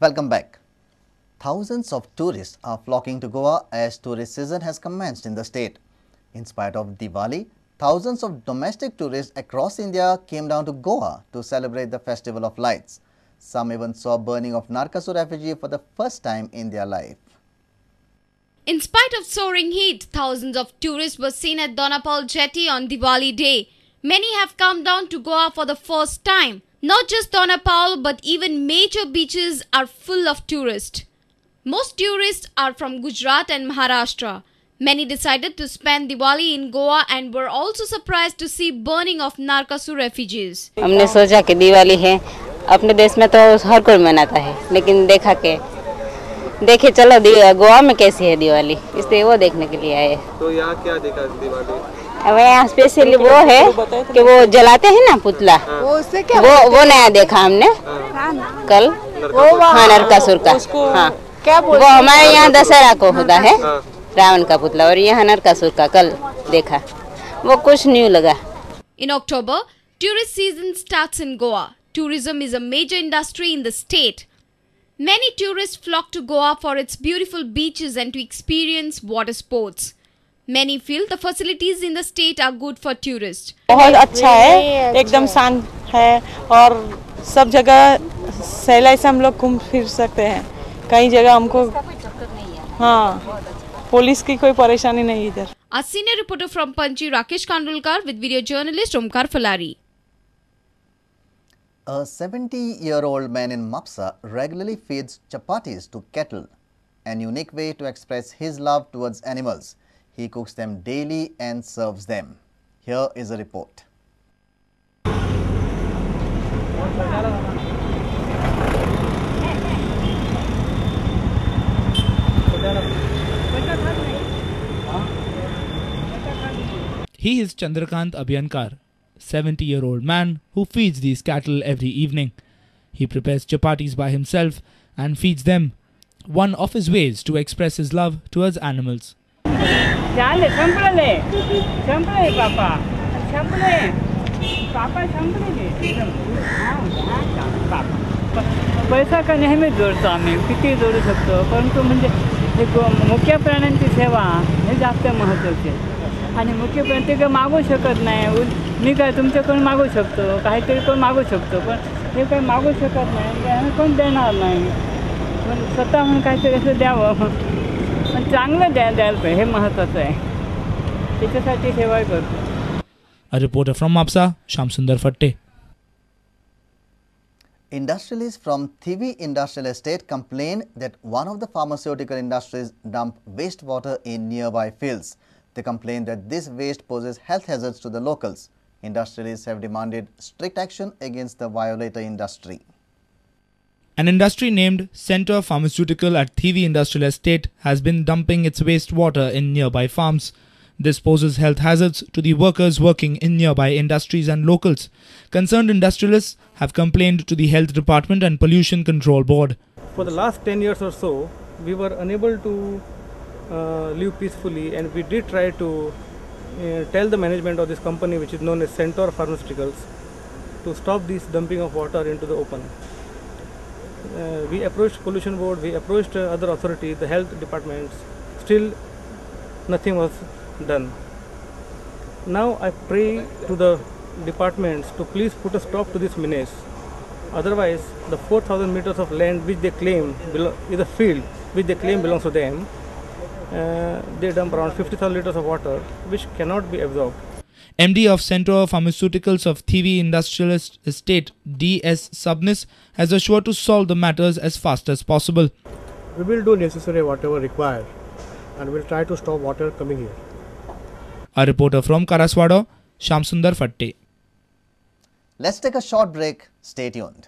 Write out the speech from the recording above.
Welcome back. Thousands of tourists are flocking to Goa as tourist season has commenced in the state. In spite of Diwali, thousands of domestic tourists across India came down to Goa to celebrate the Festival of Lights. Some even saw burning of Narakasur effigy for the first time in their life. In spite of soaring heat, thousands of tourists were seen at Donapal Jetty on Diwali day. Many have come down to Goa for the first time. Not just Donapal, but even major beaches are full of tourists. Most tourists are from Gujarat and Maharashtra. Many decided to spend Diwali in Goa and were also surprised to see burning of Narakasur effigies. हमने सोचा कि दिवाली है, अपने देश में तो हर कोई मनाता है, लेकिन देखे चलो गोवा में कैसी है दिवाली, इसलिए वो देखने के लिए आए। तो यहाँ क्या देखा दिवाली? अब यहाँ स्पेशली वो है कि वो जलाते हैं ना पुतला, वो नया देखा हमने कल। हाँ, नरकासुर का। हाँ, वो हमारे यहाँ दशहरा को होता है रावण का पुतला, और यहाँ नरकासुर का कल देखा, वो कुछ न्यू लगा। In October, tourist season starts in Goa. Tourism is a major industry in the state. Many tourists flock to Goa for its beautiful beaches and to experience water sports. Many feel the facilities in the state are good for tourists. बहुत अच्छा है, एकदम शांत है और सब जगह सैलाई से हम लोग घूम फिर सकते हैं। कई जगह हमको हाँ, पुलिस की कोई परेशानी नहीं इधर। A senior reporter from Panchi, Rakesh Kandulkar, with video journalist Omkar Falari. A 70-year-old man in Mapsa regularly feeds chapatis to cattle, an unique way to express his love towards animals. He cooks them daily and serves them. Here is a report. He is Chandrakant Abhyankar, 70-year-old man who feeds these cattle every evening. He prepares chapatis by himself and feeds them, one of his ways to express his love towards animals. पैसा का नेहमी जोडतो आम्ही, किती जोडू शकतो, परंतु म्हणजे मुख्य प्राण्यांची सेवा हे जास्त महत्त्वाचे आहे. आणि मुख्य प्राणी ते मागू शकत नाही. मी काय तुमच्याकडून मागू शकतो, काहीतरी पण मागू शकतो, पण हे काही मागू शकत नाही, आम्ही कोण देणार नाही. पण स्वतः म्हणून काहीतरी असं द्यावं, पण चांगलं द्यायला पाहिजे, हे महत्त्वाचं आहे. त्याच्यासाठी सेवा करतो. A reporter from Mapsa, Shamsundar Fatte. Industrialists from Thivi Industrial Estate complained that one of the pharmaceutical industries dump wastewater in nearby fields. They complained that this waste poses health hazards to the locals. Industrialists have demanded strict action against the violator industry. An industry named Center Pharmaceutical at Thivi Industrial Estate has been dumping its wastewater in nearby farms. This poses health hazards to the workers working in nearby industries and locals. Concerned industrialists have complained to the Health Department and Pollution Control Board. For the last 10 years or so, we were unable to live peacefully, and we did try to tell the management of this company, which is known as Centaur Pharmaceuticals, to stop this dumping of water into the open. We approached Pollution Board, we approached other authorities, the health departments, still nothing was done. Now I pray to the departments to please put a stop to this menace. Otherwise, the 4,000 meters of land which they claim is a field which they claim belongs to them, they dump around 50,000 liters of water which cannot be absorbed. MD of Center Pharmaceuticals of Thivi Industrial Estate, D.S. Subnis, has assured to solve the matters as fast as possible. We will do necessary whatever required, and we'll try to stop water coming here. A reporter from Karaswada, Shamsundar Fatte. Let's take a short break. Stay tuned.